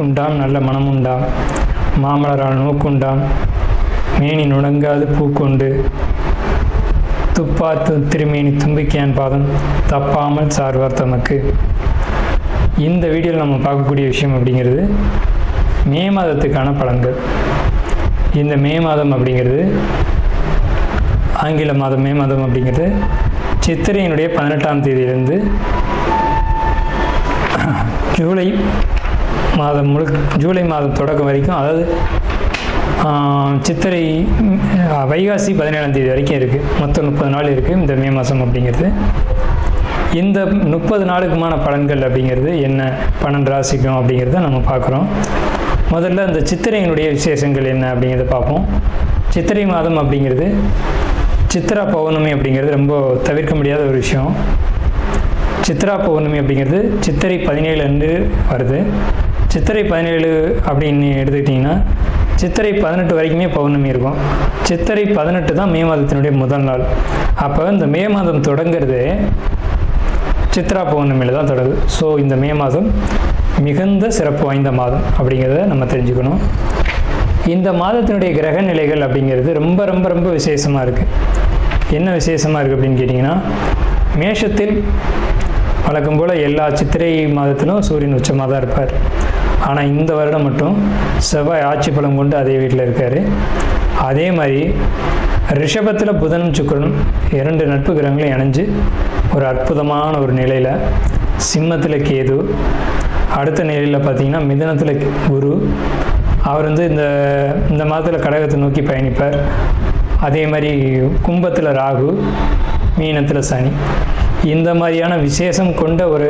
நாக்குண்டாம் நல்ல மனமுண்டாம், மாமலரால் நோக்குண்டாம், மேனி நுடங்காது பூக்கொண்டு, துப்பாத்து திருமேனி தும்பிக்கையான் பாதம் தப்பாமல் சார்வார் தமக்கு. இந்த வீடியோவில் நம்ம பார்க்கக்கூடிய விஷயம் அப்படிங்கிறது மே மாதத்துக்கான பலன்கள். இந்த மே மாதம் அப்படிங்கிறது ஆங்கில மாதம். மே மாதம் அப்படிங்கிறது சித்திரையினுடைய 18ஆம் தேதியிலிருந்து ஜூலை மாதம் தொடக்கம் வரைக்கும், அதாவது சித்திரை வைகாசி 17ஆம் தேதி வரைக்கும் இருக்குது. மொத்தம் 30 நாள் இருக்குது இந்த மே மாதம் அப்படிங்கிறது. இந்த 30 நாளுக்குமான பலன்கள் அப்படிங்கிறது என்ன, 12 ராசிக்கும் அப்படிங்கிறத நம்ம பார்க்குறோம். முதல்ல இந்த சித்திரையினுடைய விசேஷங்கள் என்ன அப்படிங்கிறத பார்ப்போம். சித்திரை மாதம் அப்படிங்கிறது சித்ரா பௌர்ணமி அப்படிங்கிறது ரொம்ப தவிர்க்க முடியாத ஒரு விஷயம். சித்ரா பௌர்ணமி அப்படிங்கிறது சித்திரை 17 அன்று வருது. சித்திரை 17 அப்படின்னு எடுத்துக்கிட்டிங்கன்னா சித்திரை 18 வரைக்குமே பௌர்ணமி இருக்கும். சித்திரை 18 தான் மே மாதத்தினுடைய முதல் நாள். அப்போ இந்த மே மாதம் தொடங்கிறது சித்ரா பௌர்ணமியில் தான் தொடங்குது. ஸோ இந்த மே மாதம் மிகுந்த சிறப்பு வாய்ந்த மாதம் அப்படிங்கிறத நம்ம தெரிஞ்சுக்கணும். இந்த மாதத்தினுடைய கிரக நிலைகள் அப்படிங்கிறது ரொம்ப ரொம்ப ரொம்ப விசேஷமாக இருக்குது. என்ன விசேஷமாக இருக்குது அப்படின்னு கேட்டிங்கன்னா, மேஷத்தில் வழக்கம் போல் எல்லா சித்திரை மாதத்திலும் சூரியன் உச்சமாக தான் இருப்பார். ஆனால் இந்த வருடம் மட்டும் செவ்வாய் ஆட்சி பலம் கொண்டு அதே வீட்டில் இருக்கார். அதே மாதிரி ரிஷபத்தில் புதனும் சுக்கிரனும் 2 நட்பு கிரகங்களும் இணைஞ்சு ஒரு அற்புதமான ஒரு நிலையில், சிம்மத்தில் கேது, அடுத்த நிலையில் பார்த்திங்கன்னா மிதுனத்தில் குரு, அவர் இந்த மாதத்தில் கடகத்தை நோக்கி பயணிப்பார். அதே மாதிரி கும்பத்தில் ராகு, மீனத்தில் சனி. இந்த மாதிரியான விசேஷம் கொண்ட ஒரு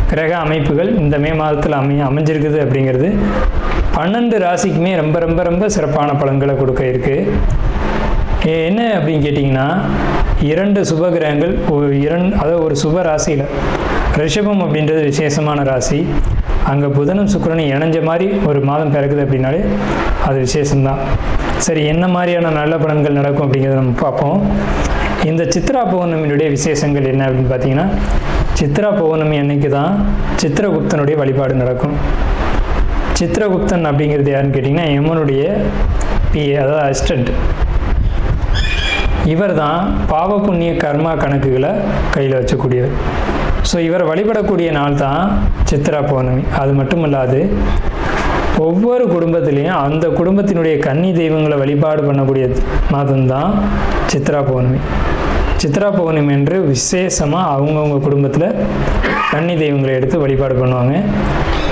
கிரக அமைப்புகள் இந்த மே மாதத்தில் அமைஞ்சிருக்குது அப்படிங்கிறது 12 ராசிக்குமே ரொம்ப ரொம்ப ரொம்ப சிறப்பான பலன்களை கொடுக்க இருக்குது. என்ன அப்படின்னு கேட்டிங்கன்னா, 2 சுப கிரகங்கள் அதாவது ஒரு சுப ராசியில், ரிஷபம் அப்படின்றது விசேஷமான ராசி, அங்கே புதனும் சுக்கிரனும் இணைஞ்ச மாதிரி ஒரு மாதம் பிறக்குது அப்படின்னாலே அது விசேஷம்தான். சரி, என்ன மாதிரியான நல்ல பலன்கள் நடக்கும் அப்படிங்கிறத நம்ம பார்ப்போம். இந்த சித்ரா பௌர்ணமியினுடைய விசேஷங்கள் என்ன அப்படின்னு பார்த்தீங்கன்னா, சித்ரா பௌர்ணமி அன்னைக்கு தான் சித்திரகுப்தனுடைய வழிபாடு நடக்கும். சித்திரகுப்தன் அப்படிங்கிறது யாருன்னு கேட்டிங்கன்னா, யமனுடைய பிஏ, அதாவது அசிஸ்டண்ட். இவர் தான் பாவ புண்ணிய கர்மா கணக்குகளை கையில் வச்சக்கூடியவர். ஸோ இவரை வழிபடக்கூடிய நாள் தான் சித்ரா பௌர்ணமி. அது மட்டும் இல்லாது ஒவ்வொரு குடும்பத்திலையும் அந்த குடும்பத்தினுடைய கன்னி தெய்வங்களை வழிபாடு பண்ணக்கூடிய மாதம்தான் சித்ரா பௌர்ணமி. சித்ரா பௌர்ணமி என்று விசேஷமாக அவங்கவுங்க குடும்பத்தில் கன்னி தெய்வங்களை எடுத்து வழிபாடு பண்ணுவாங்க.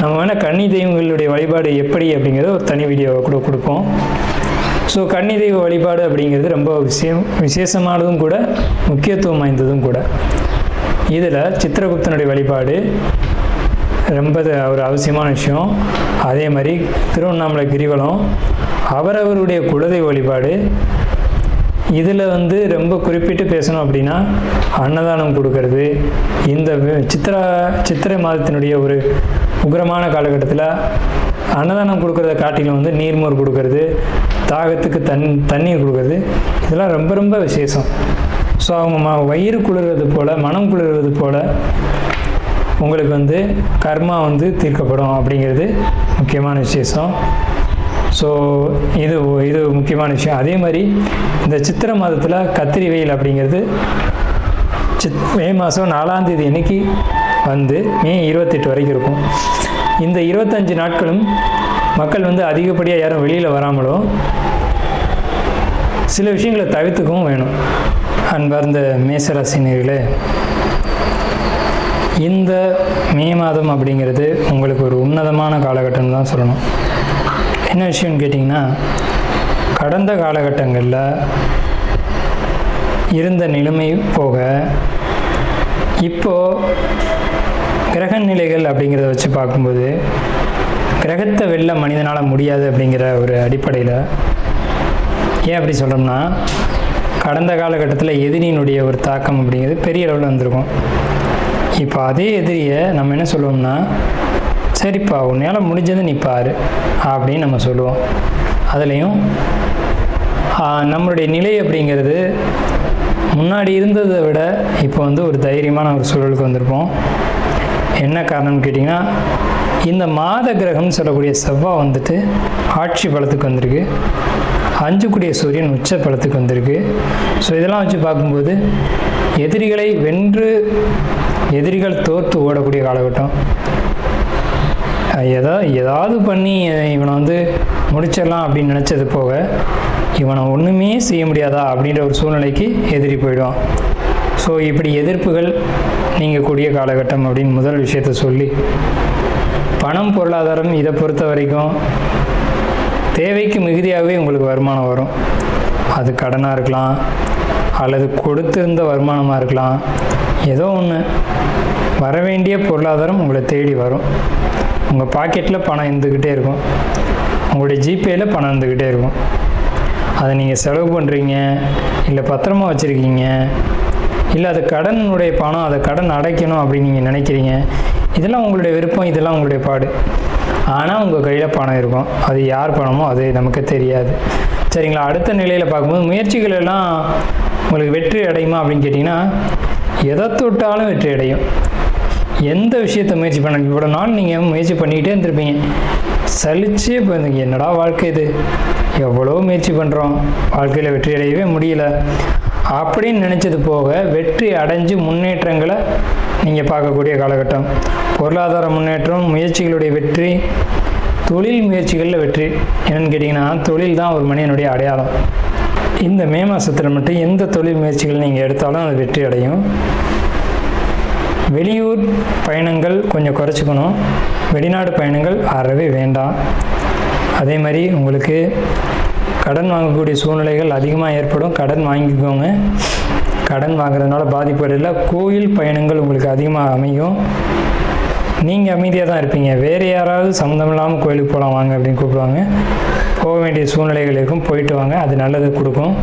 நம்ம வேணால் கன்னி தெய்வங்களுடைய வழிபாடு எப்படி அப்படிங்கிறது ஒரு தனி வீடியோவை கூட கொடுப்போம். ஸோ கன்னி தெய்வ வழிபாடு அப்படிங்கிறது ரொம்ப விசேஷமானதும் கூட, முக்கியத்துவம் வாய்ந்ததும் கூட. இதில் சித்திரகுப்தனுடைய வழிபாடு ரொம்ப ஒரு அவசியமான விஷயம். அதே மாதிரி திருவண்ணாமலை கிரிவலம், அவரவருடைய குலதெய்வ வழிபாடு. இதில் ரொம்ப குறிப்பிட்டு பேசணும் அப்படின்னா அன்னதானம் கொடுக்கறது. இந்த சித்திரை மாதத்தினுடைய ஒரு உக்கிரமான காலகட்டத்தில் அன்னதானம் கொடுக்கறத காட்டிலும் நீர்மோர் கொடுக்கறது, தாகத்துக்கு தண்ணீர் கொடுக்கறது, இதெல்லாம் ரொம்ப ரொம்ப விசேஷம். ஸோ அவங்க வயிறு குளிர்றது போல், மனம் குளிர்றது போல் உங்களுக்கு கர்மா தீர்க்கப்படும் அப்படிங்கிறது முக்கியமான விசேஷம். ஸோ இது முக்கியமான விஷயம். அதே மாதிரி இந்த சித்திரை மாதத்தில் கத்திரி வெயில் அப்படிங்கிறது மே மாதம் 4ஆம் தேதி அன்னைக்கு மே 28 வரைக்கும் இருக்கும். இந்த 25 நாட்களும் மக்கள் அதிகப்படியாக யாரும் வெளியில் வராமலும் சில விஷயங்களை தவிர்த்துக்கவும் வேணும். அன்பார்ந்த மேசராசினியர்களே, இந்த மே மாதம் அப்படிங்கிறது உங்களுக்கு ஒரு உன்னதமான காலகட்டம் தான் சொல்லணும். என்ன விஷயம்னு கேட்டிங்கன்னா, கடந்த காலகட்டங்களில் இருந்த நிலைமை போக இப்போது கிரக நிலைகள் அப்படிங்கிறத வச்சு பார்க்கும்போது கிரகத்தை வெல்ல மனிதனால் முடியாது அப்படிங்கிற ஒரு அடிப்படையில், ஏன் அப்படி சொல்கிறோம்னா, கடந்த காலகட்டத்தில் எதிரியினுடைய ஒரு தாக்கம் அப்படிங்கிறது பெரிய அளவில் வந்திருக்கும். இப்போ அதே எதிரியை நம்ம என்ன சொல்லுவோம்னா, சரிப்பா உன்னால் முடிஞ்சது நீ பாரு அப்படின்னு நம்ம சொல்லுவோம். அதுலேயும் நம்மளுடைய நிலை அப்படிங்கிறது முன்னாடி இருந்ததை விட இப்போ ஒரு தைரியமான ஒரு சூழலுக்கு வந்திருப்போம். என்ன காரணம்னு கேட்டிங்கன்னா, இந்த மாத கிரகம்னு சொல்லக்கூடிய செவ்வாய் வந்துட்டு ஆட்சி பலத்துக்கு வந்திருக்கு. 5 கூடிய சூரியன் உச்ச பலத்துக்கு வந்திருக்கு. ஸோ இதெல்லாம் வச்சு பார்க்கும்போது எதிரிகளை வென்று எதிரிகள் தோற்று ஓடக்கூடிய காலகட்டம். ஏதாவது பண்ணி இவனை வந்து முடிச்சிடலாம் அப்படின்னு நினச்சது போக இவனை ஒன்றுமே செய்ய முடியாதா அப்படின்ற ஒரு சூழ்நிலைக்கு எதிரி போயிடுவான். ஸோ இப்படி எதிர்ப்புகள் நீங்கக்கூடிய காலகட்டம் அப்படின்னு முதல் விஷயத்த சொல்லி, பணம் பொருளாதாரம் இதை பொறுத்த வரைக்கும் தேவைக்கு மிகுதியாகவே உங்களுக்கு வருமானம் வரும். அது கடனாக இருக்கலாம் அல்லது கொடுத்திருந்த வருமானமாக இருக்கலாம். ஏதோ ஒன்று வரவேண்டிய பொருளாதாரம் உங்களை தேடி வரும். உங்கள் பாக்கெட்டில் பணம் இருந்துக்கிட்டே இருக்கும், உங்களுடைய ஜிபேயில் பணம் இருந்துக்கிட்டே இருக்கும். அதை நீங்கள் செலவு பண்ணுறீங்க, இல்லை பத்திரமா வச்சுருக்கீங்க, இல்லை அது கடனுடைய பணம், அதை கடன் அடைக்கணும் அப்படின்னு நீங்கள் நினைக்கிறீங்க. இதெல்லாம் உங்களுடைய விருப்பம், இதெல்லாம் உங்களுடைய பாடு. ஆனால் உங்கள் கையில் பணம் இருக்கும். அது யார் பணமோ அது நமக்கு தெரியாது. சரிங்களா? அடுத்த நிலையில் பார்க்கும்போது முயற்சிகள் எல்லாம் உங்களுக்கு வெற்றி அடையுமா அப்படின்னு கேட்டிங்கன்னா, எதை தொட்டாலும் வெற்றி அடையும். எந்த விஷயத்தை முயற்சி பண்ண இவ்வளோ நாள் நீங்கள் முயற்சி பண்ணிக்கிட்டே இருந்திருப்பீங்க, சலிச்சே போயிருந்தீங்க. என்னடா வாழ்க்கை இது, எவ்வளோ முயற்சி பண்ணுறோம், வாழ்க்கையில் வெற்றி அடையவே முடியல அப்படின்னு நினச்சது போக வெற்றி அடைஞ்சு முன்னேற்றங்களை நீங்கள் பார்க்கக்கூடிய காலகட்டம். பொருளாதார முன்னேற்றம், முயற்சிகளுடைய வெற்றி, தொழில் முயற்சிகளில் வெற்றி. என்னென்னு கேட்டிங்கன்னா, தொழில் தான் ஒரு மனிதனுடைய அடையாளம். இந்த மே மாதத்தில் மட்டும் எந்த தொழில் முயற்சிகள் நீங்கள் எடுத்தாலும் அது வெற்றி அடையும். வெளியூர் பயணங்கள் கொஞ்சம் குறைச்சிக்கணும். வெளிநாடு பயணங்கள் அறவே வேண்டாம். அதே மாதிரி உங்களுக்கு கடன் வாங்கக்கூடிய சூழ்நிலைகள் அதிகமாக ஏற்படும். கடன் வாங்கிக்கோங்க. கடன் வாங்குறதுனால பாதிப்படையில் கோயில் பயணங்கள் உங்களுக்கு அதிகமாக அமையும். நீங்கள் அமைதியாக தான் இருப்பீங்க. வேறு யாராவது சம்மந்தம் இல்லாமல் கோயிலுக்கு போகலாம் வாங்க அப்படின்னு கூப்பிடுவாங்க. போக வேண்டிய சூழ்நிலைகள் இருக்கும், போயிட்டு வாங்க. அது நல்லது கொடுக்கும்.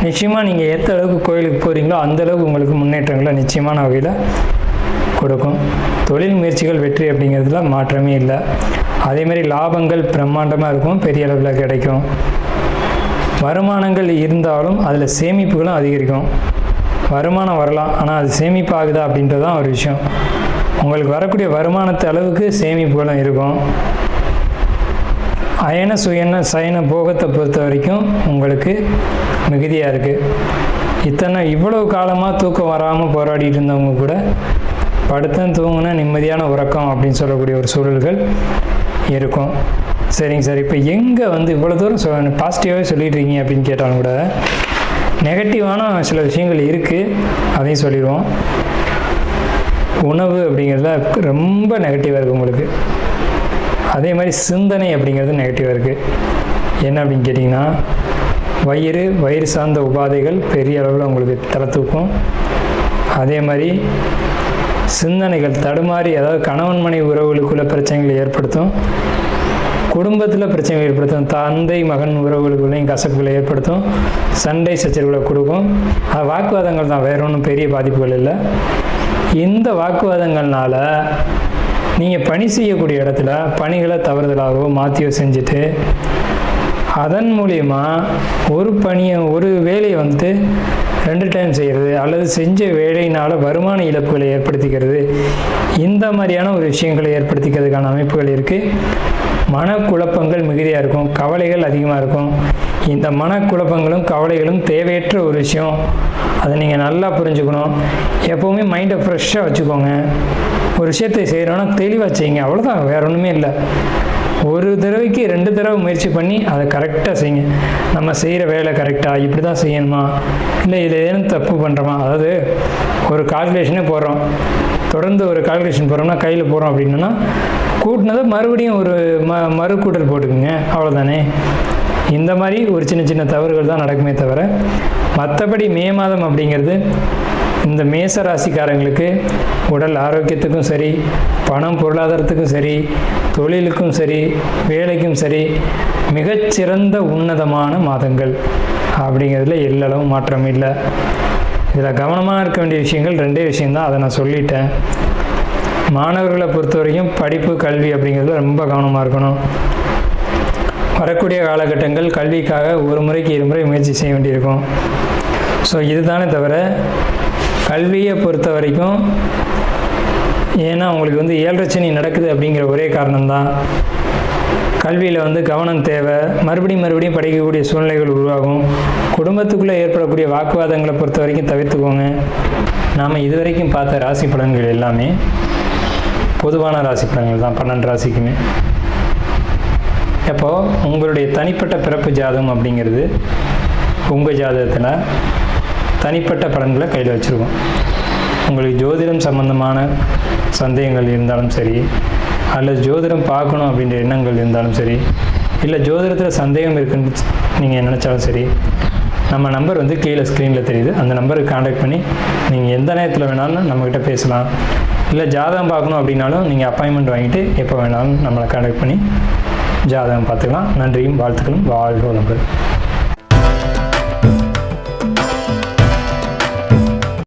நிச்சயமாக நீங்கள் எந்த அளவுக்கு கோயிலுக்கு போகிறீங்களோ அந்தளவுக்கு உங்களுக்கு முன்னேற்றங்களை நிச்சயமான வகையில் கொடுக்கும். தொழில் முயற்சிகள் வெற்றி அப்படிங்கிறதுல மாற்றமே இல்லை. அதேமாதிரி லாபங்கள் பிரம்மாண்டமாக இருக்கும், பெரிய அளவில் கிடைக்கும். வருமானங்கள் இருந்தாலும் அதில் சேமிப்புகளும் அதிகரிக்கும். வருமானம் வரலாம், ஆனால் அது சேமிப்பு ஆகுதா அப்படின்றது தான் ஒரு விஷயம். உங்களுக்கு வரக்கூடிய வருமானத்து அளவுக்கு சேமிப்புகளும் இருக்கும். அயன சுயன சயன போகத்தை பொறுத்த வரைக்கும் உங்களுக்கு மிகுதியாக இருக்குது. இவ்வளவு காலமாக தூக்கம் வராமல் போராடிட்டு இருந்தவங்க கூட படுத்தன் தூங்குனா நிம்மதியான உறக்கம் அப்படின்னு சொல்லக்கூடிய ஒரு சூழல்கள் இருக்கும். சரிங்க சார், இப்போ எங்கே வந்து இவ்வளோ தூரம் பாசிட்டிவாகவே சொல்லிட்டு இருக்கீங்க அப்படின்னு கேட்டாலும் கூட நெகட்டிவான சில விஷயங்கள் இருக்குது, அதையும் சொல்லிடுவோம். உணவு அப்படிங்கிறதுல ரொம்ப நெகட்டிவாக இருக்குது உங்களுக்கு. அதே மாதிரி சிந்தனை அப்படிங்கிறது நெகட்டிவாக இருக்குது. என்ன அப்படின்னு கேட்டிங்கன்னா, வயிறு சார்ந்த உபாதைகள் பெரிய அளவில் உங்களுக்கு தலை தூக்கும். அதே மாதிரி சிந்தனைகள் தடுமாறி, அதாவது கணவன் மனைவி உறவுகளுக்குள்ள பிரச்சனைகளை ஏற்படுத்தும், குடும்பத்தில் பிரச்சனைகள் ஏற்படுத்தும், தந்தை மகன் உறவுகளுக்குள்ளேயும் கசப்புகளை ஏற்படுத்தும், சண்டை சச்சரவுகளை கொடுக்கும். அது வாக்குவாதங்கள் தான், வேற ஒன்றும் பெரிய பாதிப்புகள் இல்லை. இந்த வாக்குவாதங்கள்னால நீங்கள் பணி செய்யக்கூடிய இடத்துல பணிகளை தவறுதலாகவோ மாற்றியோ செஞ்சுட்டு அதன் மூலயமா ஒரு வேலையை வந்துட்டு 2 டைம் செய்கிறது அல்லது செஞ்ச வேலையினால் வருமான இழப்புகளை ஏற்படுத்திக்கிறது, இந்த மாதிரியான ஒரு விஷயங்களை ஏற்படுத்திக்கிறதுக்கான அமைப்புகள் இருக்குது. மனக்குழப்பங்கள் மிகுதியாக இருக்கும், கவலைகள் அதிகமாக இருக்கும். இந்த மனக்குழப்பங்களும் கவலைகளும் தேவையற்ற ஒரு விஷயம். அதை நீங்கள் நல்லா புரிஞ்சுக்கணும். எப்போவுமே மைண்டை ஃப்ரெஷ்ஷாக வச்சுக்கோங்க. ஒரு விஷயத்தை செய்கிறோன்னா தெளிவாக செய்யுங்க, அவ்வளோதான், வேற ஒன்றுமே இல்லை. ஒரு தடவைக்கு 2 தடவை முயற்சி பண்ணி அதை கரெக்டாக செய்யுங்க. நம்ம செய்கிற வேலை கரெக்டாக இப்படி தான் செய்யணுமா, இல்லை இதில் ஏதும் தப்பு பண்ணுறோமா, அதாவது ஒரு கால்குலேஷனே போடுறோம், தொடர்ந்து ஒரு கால்குலேஷன் போடுறோம்னா கையில் போடுறோம் அப்படின்னா கூட்டினதை மறுபடியும் ஒரு மறு கூட்டல் போட்டுக்குங்க, அவ்வளோதானே. இந்த மாதிரி ஒரு சின்ன தவறுகள் தான் நடக்குமே தவிர மற்றபடி மே மாதம் அப்படிங்கிறது இந்த மேச ராசிக்காரங்களுக்கு உடல் ஆரோக்கியத்துக்கும் சரி, பணம் பொருளாதாரத்துக்கும் சரி, தொழிலுக்கும் சரி, வேலைக்கும் சரி மிகச்சிறந்த உன்னதமான மாதங்கள் அப்படிங்கிறதுல எல்லளவும் மாற்றம் இல்லை. இதில் கவனமாக இருக்க வேண்டிய விஷயங்கள் 2 விஷயந்தான், அதை நான் சொல்லிட்டேன். மாணவர்களை பொறுத்த வரைக்கும் படிப்பு கல்வி அப்படிங்கிறதுல ரொம்ப கவனமாக இருக்கணும். வரக்கூடிய காலகட்டங்கள் கல்விக்காக ஒரு முறைக்கு 2 முறை முயற்சி செய்ய வேண்டியிருக்கும். ஸோ இதுதானே தவிர கல்வியை பொறுத்த வரைக்கும் ஏன்னா உங்களுக்கு வந்து 7.5 சனி நடக்குது அப்படிங்கிற ஒரே காரணம்தான். கல்வியில் வந்து கவனம் தேவை. மறுபடியும் படிக்கக்கூடிய சூழ்நிலைகள் உருவாகும். குடும்பத்துக்குள்ளே ஏற்படக்கூடிய வாக்குவாதங்களை பொறுத்த வரைக்கும் தவிர்த்துக்கோங்க. நாம் இதுவரைக்கும் பார்த்த ராசி பலன்கள் எல்லாமே பொதுவான ராசி பலன்கள் தான், 12 ராசிக்குமே. அப்போது உங்களுடைய தனிப்பட்ட பிறப்பு ஜாதகம் அப்படிங்கிறது உங்கள் ஜாதகத்தில் தனிப்பட்ட பலன்களை கையில் வச்சுருக்கோம். உங்களுக்கு ஜோதிடம் சம்பந்தமான சந்தேகங்கள் இருந்தாலும் சரி, அல்லது ஜோதிடம் பார்க்கணும் அப்படின்ற எண்ணங்கள் இருந்தாலும் சரி, இல்லை ஜோதிடத்தில் சந்தேகம் இருக்குன்னு நீங்கள் நினச்சாலும் சரி, நம்ம நம்பர் வந்து கீழே ஸ்க்ரீனில் தெரியுது. அந்த நம்பருக்கு காண்டாக்ட் பண்ணி நீங்கள் எந்த நேரத்தில் வேணாலும் நம்மக்கிட்ட பேசலாம். இல்லை ஜாதகம் பார்க்கணும் அப்படின்னாலும் நீங்கள் அப்பாயின்மெண்ட் வாங்கிட்டு எப்போ வேணாலும் நம்மளை காண்டாக்ட் பண்ணி ஜாதகம் பார்த்துக்கலாம். நன்றியும் வாழ்த்துக்களும். வாழ்க வளமுடன்.